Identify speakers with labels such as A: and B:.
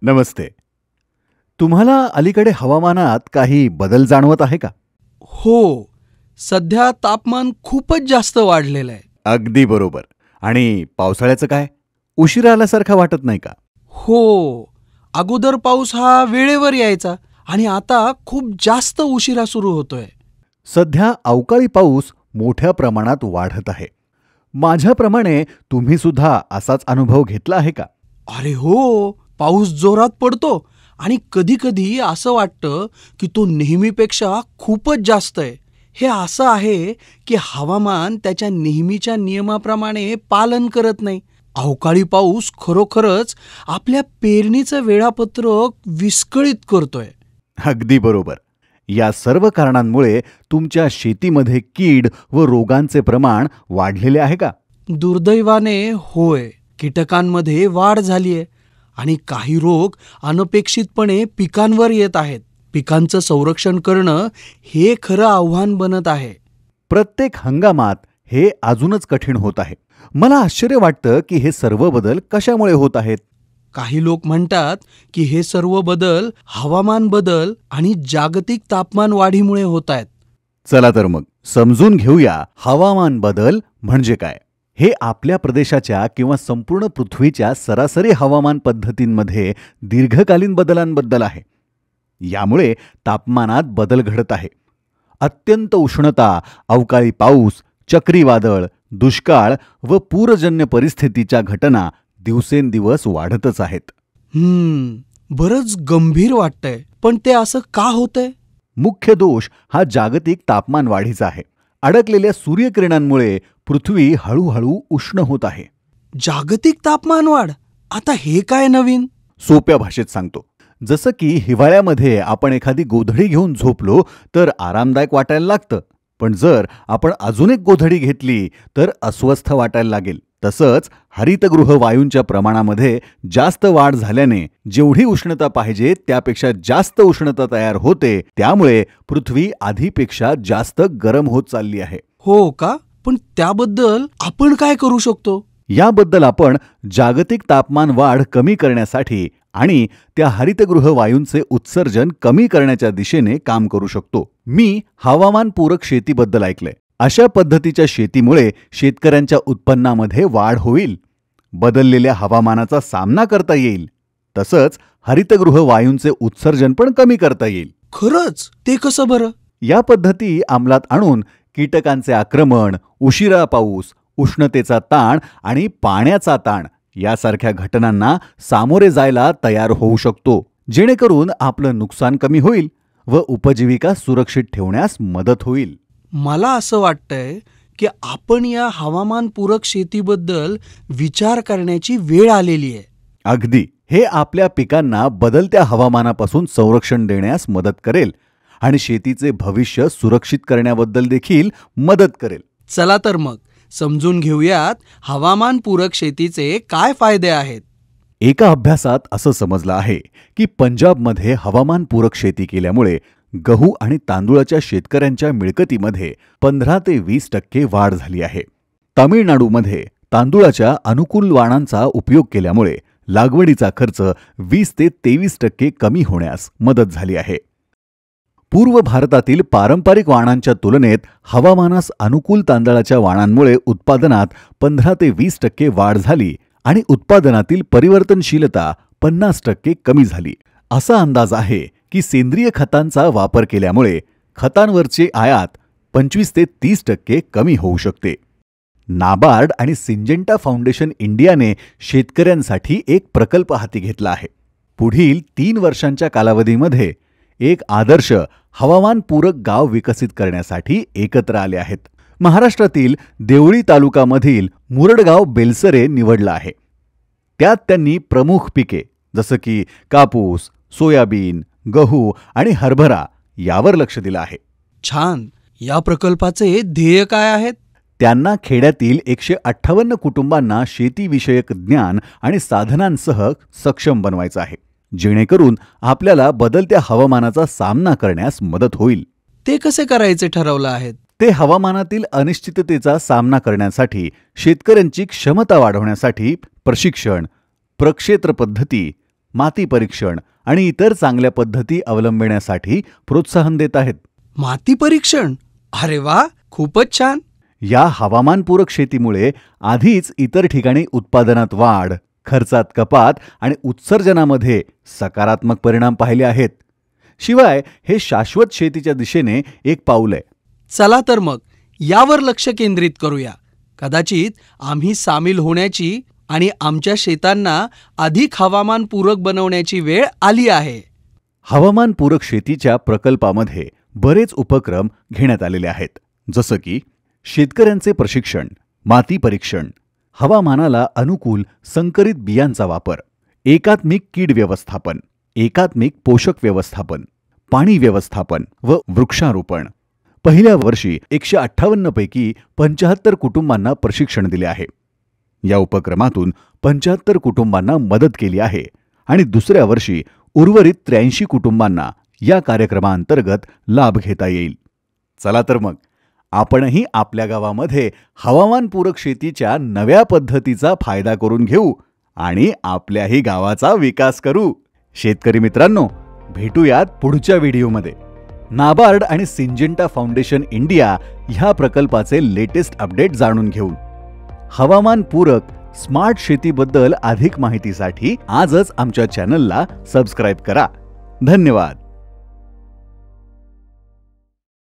A: नमस्ते. तुम्हाला अलीकडे हवामानात काही बदल जाणवत आहे का?
B: हो, सध्या तापमान खूपच जास्त वाढलेलं आहे.
A: अगदी बरोबर. आणि पावसाळ्याचं काय? उशिरा आल्यासारखा वाटत नाही का?
B: हो, अगोदर पाऊस हा वेळेवर यायचा आणि आता खूप जास्त उशिरा सुरू होतोय.
A: सध्या अवकाळी पाऊस मोठ्या प्रमाणात वाढत आहे. माझ्याप्रमाणे तुम्ही सुद्धा असाच अनुभव घेतला आहे का?
B: अरे हो, पाऊस जोरात पडतो आणि कधी-कधी असं वाटतं की तो नेहमीपेक्षा खूपच जास्त आहे. हे असं आहे की हवामान त्याच्या नेहमीच्या नियमाप्रमाणे पालन करत नाही. अवकाळी पाऊस खरोखरच आपल्या पेरणीचं वेळापत्रक विस्कळीत करतोय.
A: अगदी बरोबर. या सर्व कारणांमुळे तुमच्या शेतीमध्ये कीड व रोगांचे प्रमाण वाढलेले आहे का?
B: दुर्दैवाने होय, कीटकांमध्ये वाढ झालीय आणि काही रोग अनपेक्षितपणे पिकांवर येत आहेत. पिकांचं संरक्षण करणं हे खरं आव्हान बनत आहे.
A: प्रत्येक हंगामात हे अजूनच कठीण होत आहे. मला आश्चर्य वाटतं की हे सर्व बदल कशामुळे होत आहेत?
B: काही लोक म्हणतात की हे सर्व बदल हवामान बदल आणि जागतिक तापमान वाढीमुळे होत आहेत.
A: चला तर मग समजून घेऊया हवामान बदल म्हणजे काय. हे आपल्या प्रदेशाच्या किंवा संपूर्ण पृथ्वीच्या सरासरी हवामान पद्धतींमध्ये दीर्घकालीन बदलांबद्दल आहे. यामुळे तापमानात बदल घडत आहे. अत्यंत उष्णता, अवकाळी पाऊस, चक्रीवादळ, दुष्काळ व पूरजन्य परिस्थितीच्या घटना दिवसेंदिवस वाढतच आहेत.
B: बरंच गंभीर वाटतंय. पण ते असं का होतंय?
A: मुख्य दोष हा जागतिक तापमान वाढीचा आहे. अडकलेल्या सूर्यकिरणांमुळे पृथ्वी हळूहळू उष्ण होत आहे.
B: जागतिक तापमान वाढ? आता हे काय नवीन?
A: सोप्या भाषेत सांगतो. जसं की हिवाळ्यामध्ये आपण एखादी गोधडी घेऊन झोपलो तर आरामदायक वाटायला लागतं. पण जर आपण अजून एक गोधडी घेतली तर अस्वस्थ वाटायला लागेल. तसंच हरितगृह वायूंच्या प्रमाणामध्ये जास्त वाढ झाल्याने जेवढी उष्णता पाहिजे त्यापेक्षा जास्त उष्णता तयार होते. त्यामुळे पृथ्वी आधीपेक्षा जास्त गरम होत चालली आहे.
B: हो का? पण त्याबद्दल आपण काय करू शकतो?
A: याबद्दल आपण जागतिक तापमान वाढ कमी करण्यासाठी आणि त्या हरितगृह वायूंचे उत्सर्जन कमी करण्याच्या दिशेने काम करू शकतो. मी हवामानपूरक शेतीबद्दल ऐकलंय. अशा पद्धतीच्या शेतीमुळे शेतकऱ्यांच्या उत्पन्नामध्ये वाढ होईल, बदललेल्या हवामानाचा सामना करता येईल, तसंच हरितगृह वायूंचे उत्सर्जन पण कमी करता येईल.
B: खरंच? ते कसं बरं?
A: या पद्धती अंमलात आणून कीटकांचे आक्रमण, उशिरा पाऊस, उष्णतेचा ताण आणि पाण्याचा ताण यासारख्या घटनांना सामोरे जायला तयार होऊ शकतो, जेणेकरून आपलं नुकसान कमी होईल व उपजीविका सुरक्षित ठेवण्यास मदत होईल.
B: मला असं वाटतंय की आपण या हवामानपूरक शेतीबद्दल विचार करण्याची वेळ आलेली आहे.
A: अगदी. हे आपल्या पिकांना बदलत्या हवामानापासून संरक्षण देण्यास मदत करेल आणि शेतीचे भविष्य सुरक्षित करण्याबद्दल देखील मदत करेल.
B: चला तर मग समजून घेऊयात हवामानपूरक शेतीचे काय फायदे आहेत.
A: एका अभ्यासात असं समजलं आहे की पंजाबमध्ये हवामानपूरक शेती केल्यामुळे गहू आणि तांदूळाच्या शेतकऱ्यांच्या मिळकतीमध्ये 15 ते 20% वाढ झाली आहे. तामिळनाडूमध्ये तांदूळाच्या अनुकूल वाणांचा उपयोग केल्यामुळे लागवडीचा खर्च 20 ते 23% कमी होण्यास मदत झाली आहे. पूर्व भारतातील पारंपरिक वाणांच्या तुलनेत हवामानास अनुकूल तांदळाच्या वाणांमुळे उत्पादनात 15 ते 20% वाढ झाली आणि उत्पादनातील परिवर्तनशीलता 50% कमी झाली. असा अंदाज आहे की सेंद्रिय खतांचा वापर केल्यामुळे खतांवरचे आयात 25 ते 30% कमी होऊ शकते. नाबार्ड आणि सिंजेंटा फाउंडेशन इंडियाने शेतकऱ्यांसाठी एक प्रकल्प हाती घेतला आहे. पुढील 3 वर्षांच्या कालावधीमध्ये एक आदर्श हवामानपूरक गाव विकसित करण्यासाठी एकत्र आले आहेत. महाराष्ट्रातील देवळी तालुकामधील मुरडगाव बेलसरे निवडलं आहे. त्यात त्यांनी प्रमुख पिके जसं की कापूस, सोयाबीन, गहू आणि हरभरा यावर लक्ष दिलं आहे.
B: छान. या प्रकल्पाचे ध्येय काय आहेत?
A: त्यांना खेड्यातील 158 कुटुंबांना शेतीविषयक ज्ञान आणि साधनांसह सक्षम बनवायचं आहे, जेणेकरून आपल्याला बदलत्या हवामानाचा सामना करण्यास मदत होईल.
B: ते कसे करायचे ठरवलं आहे?
A: ते हवामानातील अनिश्चिततेचा सामना करण्यासाठी शेतकऱ्यांची क्षमता वाढवण्यासाठी प्रशिक्षण, प्रक्षेत्र पद्धती, माती परीक्षण आणि इतर चांगल्या पद्धती अवलंबण्यासाठी प्रोत्साहन देत आहेत.
B: माती परीक्षण? अरे वा, खूपच छान.
A: या हवामानपूरक शेतीमुळे आधीच इतर ठिकाणी उत्पादनात वाढ, खर्चात कपात आणि उत्सर्जनामध्ये सकारात्मक परिणाम पाहिले आहेत. शिवाय हे शाश्वत शेतीच्या दिशेने एक पाऊल आहे.
B: चला तर मग यावर लक्ष केंद्रित करूया. कदाचित आम्ही सामील होण्याची आणि आमच्या शेतांना अधिक हवामानपूरक बनवण्याची वेळ आली आहे.
A: हवामानपूरक शेतीच्या प्रकल्पामध्ये बरेच उपक्रम घेण्यात आलेले आहेत, जसं की शेतकऱ्यांचे प्रशिक्षण, माती परीक्षण, हवामानाला अनुकूल संकरित बियांचा वापर, एकात्मिक कीड व्यवस्थापन, एकात्मिक पोषक व्यवस्थापन, पाणी व्यवस्थापन व वृक्षारोपण. पहिल्या वर्षी 158 पैकी 75 कुटुंबांना प्रशिक्षण दिले आहे. या उपक्रमातून 75 कुटुंबांना मदत केली आहे आणि दुसऱ्या वर्षी उर्वरित 83 कुटुंबांना या कार्यक्रमाअंतर्गत लाभ घेता येईल. चला तर मग आपणही आपल्या गावामध्ये हवामानपूरक शेतीच्या नव्या पद्धतीचा फायदा करून घेऊ आणि आपल्याही गावाचा विकास करू. शेतकरी मित्रांनो, भेटूयात पुढच्या व्हिडिओमध्ये. नाबार्ड आणि सिंजेंटा फाउंडेशन इंडिया ह्या प्रकल्पाचे लेटेस्ट अपडेट जाणून घेऊन हवामानपूरक स्मार्ट शेतीबद्दल अधिक माहितीसाठी आजच आमच्या चॅनलला सबस्क्राईब करा. धन्यवाद.